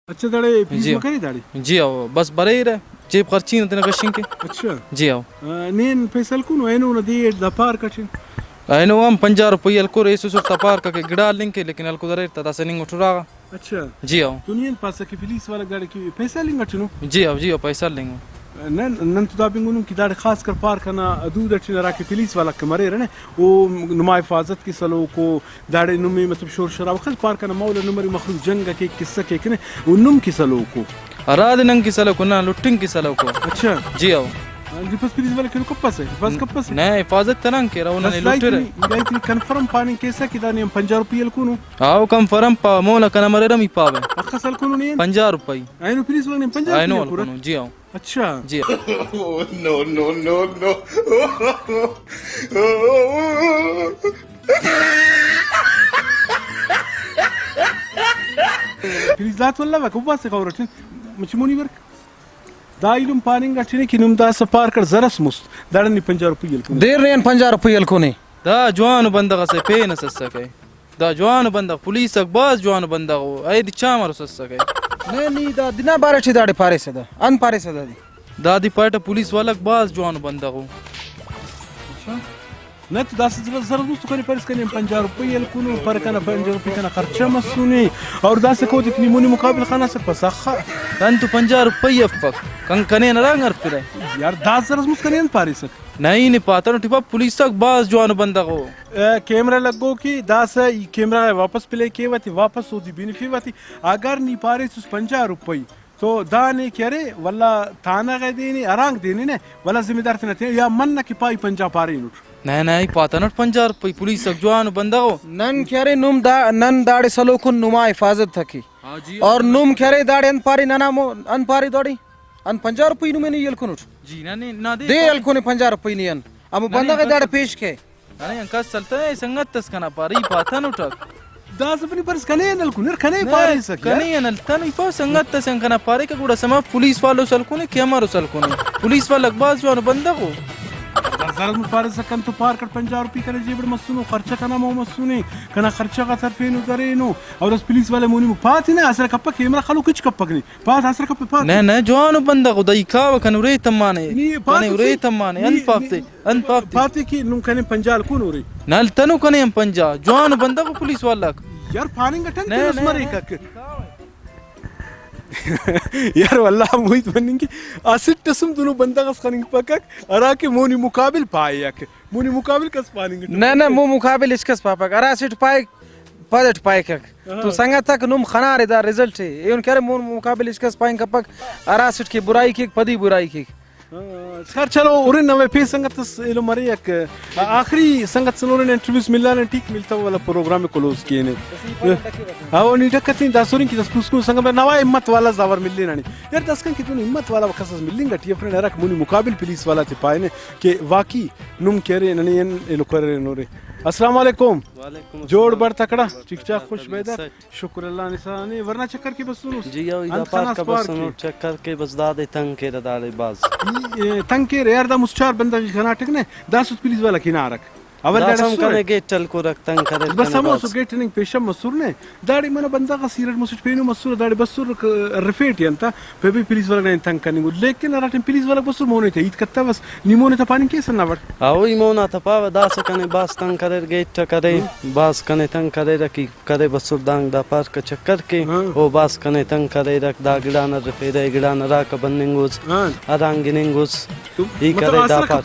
अच्छा दाड़े पीस करी दाड़ी जी आओ बस बरे रहे जेब खर्ची न कशिंग के अच्छा जी आओ నేను పైసలకు నేను నది దపార్ కట్టిన్ ayno am 50 rupiya alko resu sur tapar ka ke gida linke lekin alko dare ta sening utura अच्छा जी आओ दुनिया पास की पुलिस वाला गाड़ी की पैसा लेंगे चुनो जी आओ पैसा लेंगे नन नन तो दाबिंगुन की दाड़ खास कर पार करना अदूद अच्छी रा की पुलिस वाला के मरे रहे वो नुमा हिफाजत की सलो को दाड़े नुमी मतलब शोर शराब खल पार करना मौला नंबर मखलूक जंग के किस्सा के कने उन्नुम की सलो को अराद नंग की सलो को ना लुटिंग की सलो को अच्छा जी आओ बस पुलिस वाले के कप्पा से बस कप्पा से नहीं हिफाजत तनंग के रहो ने लुटे रे गाइतनी कंफर्म पानी कैसा कि दानी 50 रुपये को आओ कंफर्म पा मोला कना मरे रमी पावे अखसल को नहीं 50 रुपये आइनो पुलिस वाले ने 50 आइनो जी आओ अच्छा जी no no no no police दात वल्ला वा कुबा से खबर मच मोनी वर्क दाइलुम पानिंग अठने कि नुम दा सपार कर जरस मुस्त दाड़नी 50 रुपये को देर रेन 50 रुपये को नहीं दा जवान बंदा से पे न ससके दा जवान बंदा पुलिस अक बस जवान बंदा हो आई दी चामर ससके नहीं दा दिना बारे छी दाड़े पारे से दा अन पारे से दादी दादी पाटा पुलिस वाला बस जवान बंदा हो न तो दास जरस मुस्त को परिस कने 50 रुपये को पर कना 50 रुपये कना खर्चा मसूनी और दास को इतनी मुनी मुकाबल खाना से पसखा तन तो 50 रुपये फक कं कने न रंगर फिर यार दास जरस मुस्त कने पारिस नहीं नहीं पाता न टिपा पुलिस तक बस जवान बंदा हो कैमरा लगो की दास कैमरा वापस प्ले के वती वापस होती बिनफी वती अगर नी पारिस 50 रुपये तो दाने करे वल्ला थाना गए देनी आरांग देनी ने वल्ला जिम्मेदार थे या मन न की पाई 50 पारी नुट नहीं पाता न 50 रुपये पुलिस तक जवान बंदा हो नन क्यारे नुम दा नन दाड़े सलो को नुमा हिफाजत थकी और नुम क्यारे दाड़े अन पारी नाना मो अन पारी दौड़ी अन 50 रुपये नु में नहीं यल कुनुट जी ना दे यल को 50 रुपये नहीं अन अब बंदा के दाड़े पेश के अरे अंका चलता है संगत तस कना पारी पाता न उठक दास अपनी परस कने नल कुनर कने पारी सक कने नल तन पा संगत तस कना पारे का गुड़ा समा पुलिस वालों सल को ने क्या मारो सल को ने पुलिस वाला बस जवान बंदा हो जरस में पारे सकन तो पार कर 50 रुपये करे जेबड़ मसुनो खर्चा कना मो मसुने कना खर्चा का तरफे नु करे नो और उस पुलिस वाले मुनी पात ने असर कप्पा कैमरा खालो कुछ कप्पक नहीं पात असर कप्पा पात नहीं जवान बंदा को दई का कन रे तमाने कने रे तमाने अन पापते पाते की नु कने 50 को नो रे नल तनु कने हम 50 जवान बंदा को पुलिस वाला यार पानी गठन तो उस मरे का यार वल्लाह मोहित बनेंगे आसिट टसम दोनों बंदा कस खनिंग पकक अरा के मोनी मुकाबिल पाए के मोनी मुकाबिल कस पानी ना मो मुकाबिल इसकस पापक अरा सिट पाए पदट पाए कक तो संगा तक नुम खना रे दा रिजल्ट है ये उन करे मो मुकाबिल इसकस पाए कपक अरा सिट की बुराई की पदी बुराई की सर चलो उरे नवे पे संगत इलो मरे एक आखिरी संगत सनोरे ने इंटरव्यूज मिलना ने ठीक मिलता वाला प्रोग्राम में क्लोज किए ने हां नी टकती दासुरी की दस पुस्को संग में नवा हिम्मत वाला जावर मिलले नानी यार दस कन कितनी हिम्मत वाला खसस मिलिंग टी फ्रेंड रख मुनी मुकाबिल पुलिस वाला थे पाए ने के वाकी नुम करे ननी इलो करे नोरे अस्सलाम वालेकुम जोड़ बर तकड़ा ठीक ठाक खुश बेदर शुक्र अल्लाह निशानी वरना चक्कर की बस सुनो जी यो इदा पार का बस सुनो चक्कर के बस दादे तंग के दादे बाज तंग के यार दा मुस्चार बंदा की कर्नाटक ने दास पुलिस वाला किनारक अवल दासम कने गेट चल को रख तंग करे बस हम उस गेट निंग पेशम मसूर ने दाड़ी मन बंदा का सीरत मुसुच पेनु मसूर दाड़ी बसुर रिफेट यंता पे भी पुलिस वाला ने तंग करने लेकिन अराटन पुलिस वाला बसुर मोने थे इत कत्ता बस निमोने त पानी केस ना वर आओ इमोना त पाव दास कने बास तंग करे गेट करे बास कने तंग करे रखी करे बसुर दांग दा पार का चक्कर के ओ बास कने तंग करे रख दा गिड़ा न रिफेरे गिड़ा न रा का बन्निंगुस अरांगिनिंगुस ई करे दा पार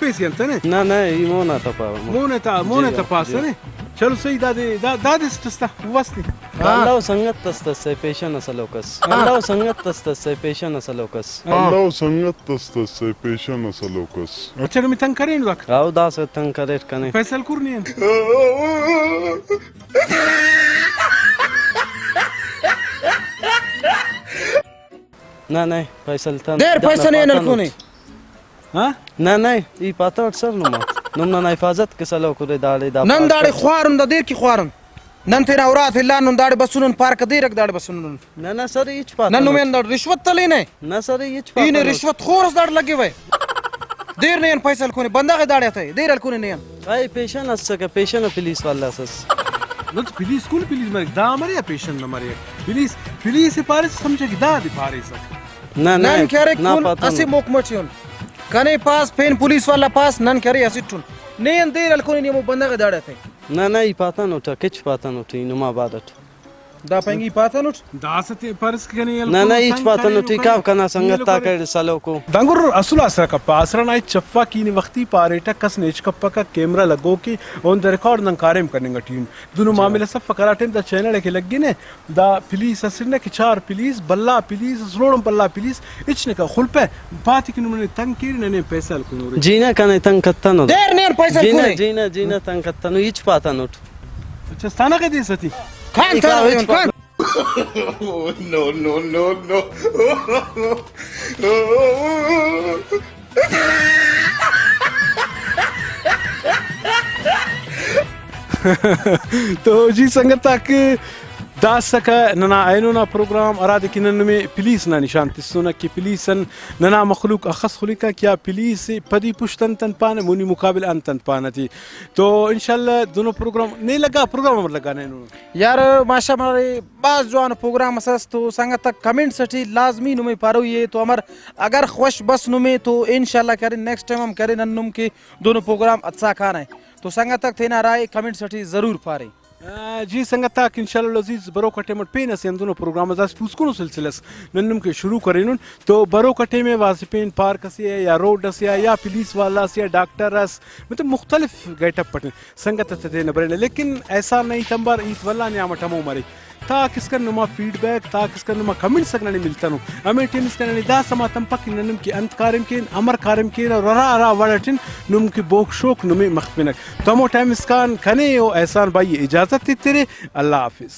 ना इमोना त पाव मोने त पास ने चलो सही दादे स्टस्ता वस्ती अल्लाह संगत तस्तसे पेशन असलोकस अल्लाह संगत तस्तसे पेशन असलोकस अल्लाह संगत तस्तसे पेशन असलोकस अच्छा मी तंग करेन वक आओ दास तंग करे कने फैसल कुरनी ना फैसल तन देर पैसा नहीं नलको नहीं हां ना ई पाता सर नुमा ना हिफाजत के सलो को दाड़े दा नन दाड़े ख्वारन दा देर की ख्वारन नन तेरा औरात हिला नन दाड़े बसुन पार का देर दाड़े बसुन ना सर इच पाता नन में दाड़ रिश्वत तले ने ना सर इच पाता इने रिश्वत खोरस दाड़ लगे वे देर नहीं पैसा कोने बंदा के दाड़े थे देर कोने नहीं भाई पेशन असके पेशन पुलिस वाला सस न पुलिस कुल पुलिस मरे दा मरे पेशन न मरे पुलिस पुलिस पारिस समझे कि दादी पारिस ना ना नन करे ना kun pata asi mokmochion kane pas pen police wala pas nan kare asitun ne ande al koni ne mo banda ga dada the ना ना ई pata no ta kech pata no ti no ma badat da pengi pata nut दासते पारिस के नहीं ना ना ई pata no ti ka kana sangat ta कर सालो को दंगुर असुल असर का पासरा नाइ चफ्फा की वक्ती पारेटा कस नेच कप्पा का कैमरा लगो की ऑन द रिकॉर्ड नंग कार्यम करने टीम दोनों मामले सब फकराटे द चैनल के लगी ने द पुलिस असरने की चार पुलिस बल्ला पुलिस स्लोडम बल्ला पुलिस इचने का खुलपे बात की उन्होंने तंग की ने पैसा को जीना कने तंग कत्ता no der ne paisa जीना kune जीना जीना तंग कत्ता no ich pata no अच्छा स्थाना के दी सती khan ta khan तो जी संगत तक दास सका नना आयनो ना प्रोग्राम अराद कि नन में पुलिस ना निशान तिसुना कि पुलिसन नना मखलूक अखस खुलिका क्या पुलिस पदी पुश्तन तन पाने मुनी मुकाबिल अन तन पाना थी तो इंशाल्लाह दोनों प्रोग्राम नहीं लगा प्रोग्राम लगा नहीं यार माशा मारे बाज जो आन प्रोग्राम असस तो संगत तक कमेंट सटी लाजमी नुमे पारो ये तो अमर अगर खुश बस नुमे तो इंशाल्लाह करें नेक्स्ट टाइम हम करें नन्नुम के दोनों प्रोग्राम अच्छा खाना है तो संगत तक थे ना राय कमेंट सटी जरूर पारे जी संगता कि इंशाल्लाह लजीज बरो कटे मट पेन से दोनों प्रोग्राम दास पुस्कुनो सिलसिलस नन्नुम के शुरू करेनुन तो बरो कटे में वासिपेन पार्क से या रोड से या पुलिस वाला से या डॉक्टर अस मतलब मुख्तलिफ गेटअप पटे संगत थे नबरे लेकिन ऐसा नहीं तंबर ईत वल्ला ने आमटमो मरी ता किसका नुमा फीडबैक ता किसका नुमा कमेंट सकना नहीं मिलता नु हमें टीम इसका नहीं दा समा तम पक नन्नुम की अंत कार्यम के अमर कार्यम के रा रा वड़टिन नुम की बोक शोक नुमे मखफिनक तमो टाइम इसकान कने ओ एहसान भाई इजाजत तेरे अल्लाह हाफिज।